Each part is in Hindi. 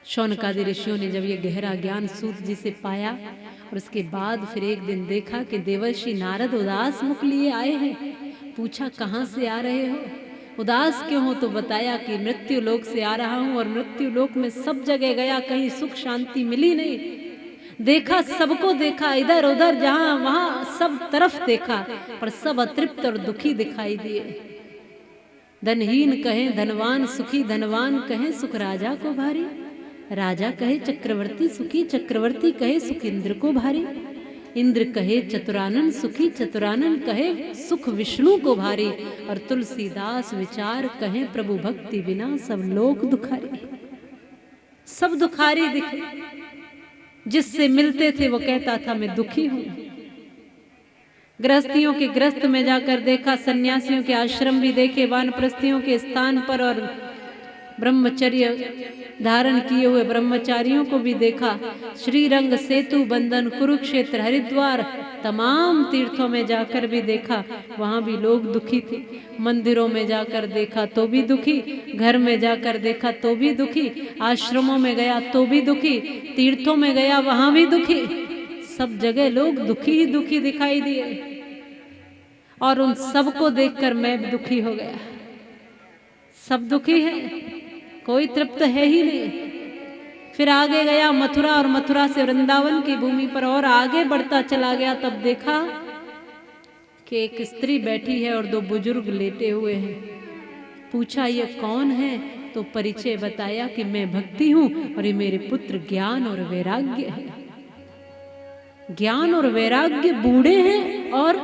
शौनकादि ऋषियों ने जब ये गहरा ज्ञान सूत जी से पाया और उसके बाद फिर एक दिन देखा कि देवर्षि नारद उदास मुख लिए आए हैं। पूछा कहाँ से आ रहे हो, उदास क्यों हो? तो बताया कि मृत्यु लोक से आ रहा हूं और मृत्यु लोक में सब जगह गया, कहीं सुख शांति मिली नहीं। देखा, सबको देखा, इधर उधर जहां वहां सब तरफ देखा, पर सब अतृप्त और दुखी दिखाई दिए। धनहीन कहें धनवान सुखी, धनवान कहें सुख राजा को भारी, राजा कहे चक्रवर्ती सुखी, चक्रवर्ती कहे सुख इंद्र को भारी, इंद्र कहे चतुरानन सुखी, चतुरानन कहे सुख विष्णु को भारी, और तुलसीदास विचार कहे प्रभु भक्ति बिना सब लोग दुखारी। सब दुखारी दिखे। जिससे मिलते थे वो कहता था मैं दुखी हूं। गृहस्थियों के गृहस्थ में जाकर देखा, सन्यासियों के आश्रम भी देखे, वानप्रस्थियों के स्थान पर और ब्रह्मचर्य धारण किए हुए ब्रह्मचारियों को भी देखा। श्रीरंग, सेतु बंधन, कुरुक्षेत्र, हरिद्वार, तमाम तीर्थों में जाकर भी देखा, वहां भी लोग दुखी थे। मंदिरों में जाकर देखा तो भी दुखी, घर में जाकर देखा तो भी दुखी, आश्रमों में गया तो भी दुखी, तीर्थों में गया वहां भी दुखी। सब जगह लोग दुखी ही दुखी दिखाई दिए और उन सबको देखकर मैं भी दुखी हो गया। सब दुखी है, कोई तृप्त है ही नहीं। फिर आगे गया मथुरा और मथुरा से वृंदावन की भूमि पर और आगे बढ़ता चला गया, तब देखा कि एक स्त्री बैठी है और दो बुजुर्ग लेटे हुए हैं। पूछा ये कौन है? तो परिचय बताया कि मैं भक्ति हूं और ये मेरे पुत्र ज्ञान और वैराग्य है। ज्ञान और वैराग्य बूढ़े हैं और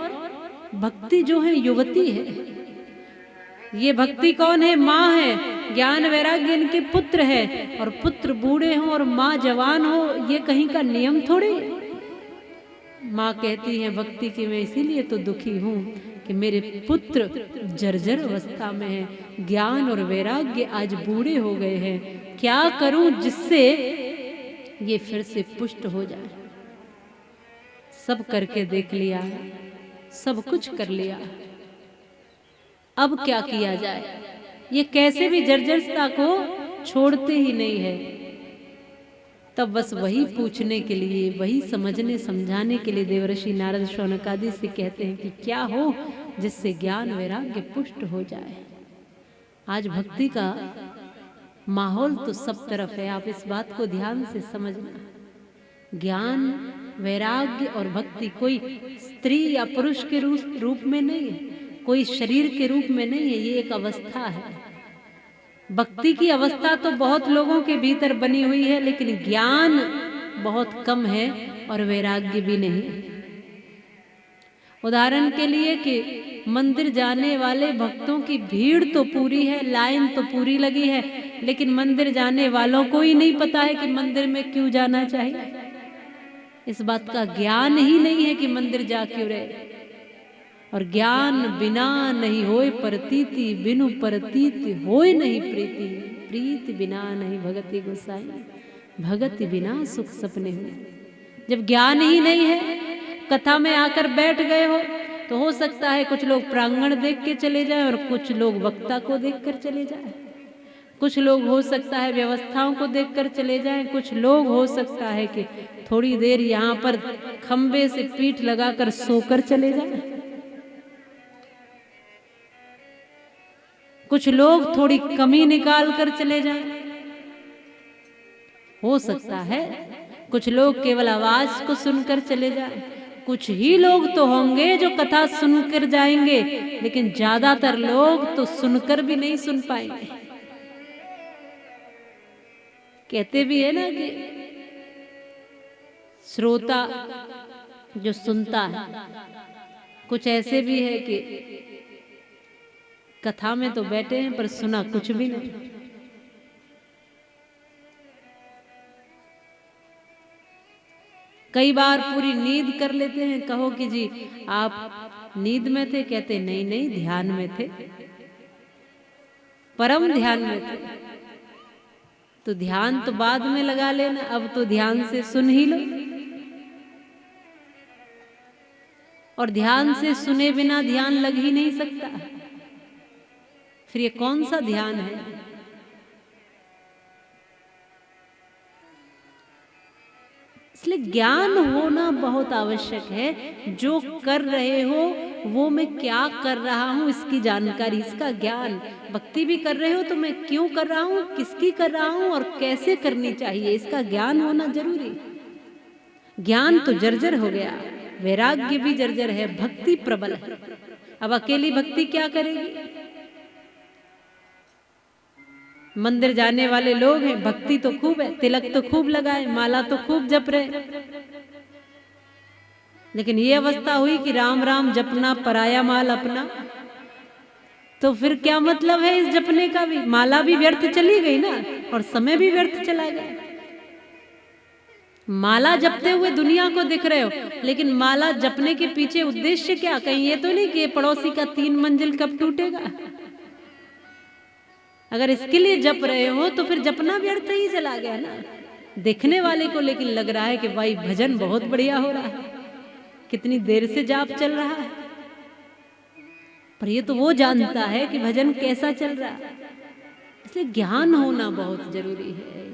भक्ति जो है युवती है। ये भक्ति कौन है? माँ है। ज्ञान वैराग्य इनके पुत्र है और पुत्र बूढ़े हो और माँ जवान हो, ये कहीं का नियम थोड़ी। माँ कहती है भक्ति की मैं इसीलिए तो दुखी हूँ कि मेरे पुत्र जर्जर अवस्था में है, ज्ञान और वैराग्य आज बूढ़े हो गए हैं। क्या करूं जिससे ये फिर से पुष्ट हो जाए? सब करके देख लिया, सब कुछ कर लिया, अब क्या किया जाए? ये कैसे भी जर्जरता को छोड़ते ही नहीं है। तब बस वही पूछने के लिए, वही समझने समझाने के लिए देवर्षि नारद शौनकादि से कहते हैं कि क्या हो जिससे ज्ञान वैराग्य पुष्ट हो जाए। आज भक्ति का माहौल तो सब तरफ है, आप इस बात को ध्यान से समझना। ज्ञान वैराग्य और भक्ति कोई स्त्री या पुरुष के रूप में नहीं है, कोई शरीर के रूप में नहीं है, ये एक अवस्था है। भक्ति की अवस्था तो बहुत लोगों के भीतर बनी हुई है, लेकिन ज्ञान बहुत कम है और वैराग्य भी नहीं। उदाहरण के लिए कि मंदिर जाने वाले भक्तों की भीड़ तो पूरी है, लाइन तो पूरी लगी है, लेकिन मंदिर जाने वालों को ही नहीं पता है कि मंदिर में क्यों जाना चाहिए। इस बात का ज्ञान ही नहीं है कि मंदिर जा क्यों रहे। और ज्ञान बिना नहीं होए प्रतीति, बिनु प्रतीति होए नहीं प्रीति, प्रीति बिना नहीं भगति गोसाई, भगति बिना सुख सपने हुए। जब ज्ञान ही नहीं है, कथा में आकर बैठ गए हो तो हो सकता है कुछ लोग प्रांगण देख के चले जाएं और कुछ लोग वक्ता को देखकर चले जाएं, कुछ लोग हो सकता है व्यवस्थाओं को देखकर चले जाएं, कुछ लोग हो सकता है कि थोड़ी देर यहाँ पर खंबे से पीठ लगाकर सोकर चले जाएं, कुछ लोग थोड़ी कमी निकाल कर चले जाएं। हो सकता है कुछ लोग केवल आवाज को सुनकर चले जाएं, कुछ ही लोग तो होंगे जो कथा सुनकर जाएंगे, लेकिन ज्यादातर लोग तो सुनकर भी नहीं सुन पाएंगे। कहते भी है ना कि श्रोता जो सुनता है, कुछ ऐसे भी है कि कथा में तो बैठे हैं पर सुना कुछ भी नहीं। कई बार पूरी नींद कर लेते हैं। कहो कि जी आप नींद में थे? कहते नहीं नहीं, ध्यान में थे, परम ध्यान में थे। तो ध्यान तो बाद में लगा लेना, अब तो ध्यान से सुन ही लो। और ध्यान से सुने बिना ध्यान लग ही नहीं सकता। फिर ये कौन सा ध्यान है? इसलिए ज्ञान होना बहुत आवश्यक है। जो कर रहे हो वो मैं क्या कर रहा हूँ इसकी जानकारी, इसका ज्ञान। भक्ति भी कर रहे हो तो मैं क्यों कर रहा हूँ, किसकी कर रहा हूँ और कैसे करनी चाहिए, इसका ज्ञान होना जरूरी। ज्ञान तो जर्जर हो गया, वैराग्य भी जर्जर है, भक्ति प्रबल है। अब अकेली भक्ति क्या करेगी? मंदिर जाने वाले लोग हैं, भक्ति तो खूब है, तिलक तो खूब लगाए, माला तो खूब जप रहे, लेकिन ये अवस्था हुई कि राम राम जपना पराया माल अपना। तो फिर क्या मतलब है इस जपने का भी? माला भी व्यर्थ चली गई ना, और समय भी व्यर्थ चला गया। माला जपते हुए दुनिया को दिख रहे हो, लेकिन माला जपने के पीछे उद्देश्य क्या? कहीं ये तो नहीं कि पड़ोसी का 3 मंजिल कब टूटेगा। अगर इसके लिए जप रहे हो तो फिर जपना व्यर्थ ही चला गया ना। देखने वाले को लेकिन लग रहा है कि भाई भजन बहुत बढ़िया हो रहा है, कितनी देर से जाप चल रहा है, पर ये तो वो जानता है कि भजन कैसा चल रहा है। इसलिए ज्ञान होना बहुत जरूरी है।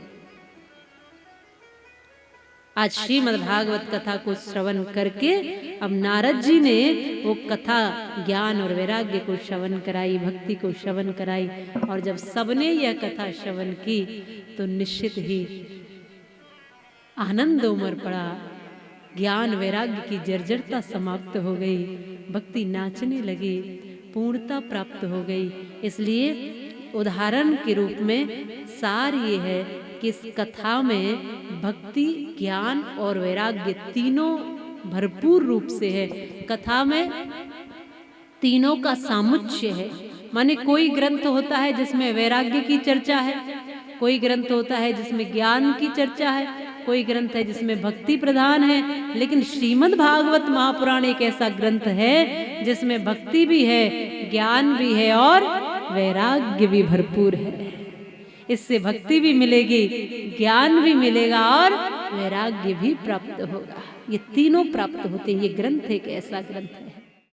आज श्रीमद् भागवत कथा को श्रवण करके अब नारद जी ने वो कथा ज्ञान और वैराग्य को श्रवण कराई, भक्ति को श्रवण कराई। और जब सबने यह कथा श्रवण की तो निश्चित ही आनंद उमड़ पड़ा, ज्ञान वैराग्य की जर्जरता समाप्त हो गई, भक्ति नाचने लगी, पूर्णता प्राप्त हो गई। इसलिए उदाहरण के रूप में सार ये है कि इस कथा में भक्ति, ज्ञान और वैराग्य तीनों भरपूर रूप से है। कथा में तीनों का सामुच्य है। माने कोई ग्रंथ होता है जिसमें वैराग्य की चर्चा है, कोई ग्रंथ होता है जिसमें ज्ञान की चर्चा है, कोई ग्रंथ है जिसमें भक्ति प्रधान है। लेकिन श्रीमद् भागवत महापुराण एक ऐसा ग्रंथ है जिसमें भक्ति भी है, ज्ञान भी है और वैराग्य भी भरपूर है। इससे भक्ति भी मिलेगी, ज्ञान भी मिलेगा और वैराग्य भी प्राप्त होगा। ये तीनों प्राप्त होते हैं। ये ग्रंथ एक ऐसा ग्रंथ है।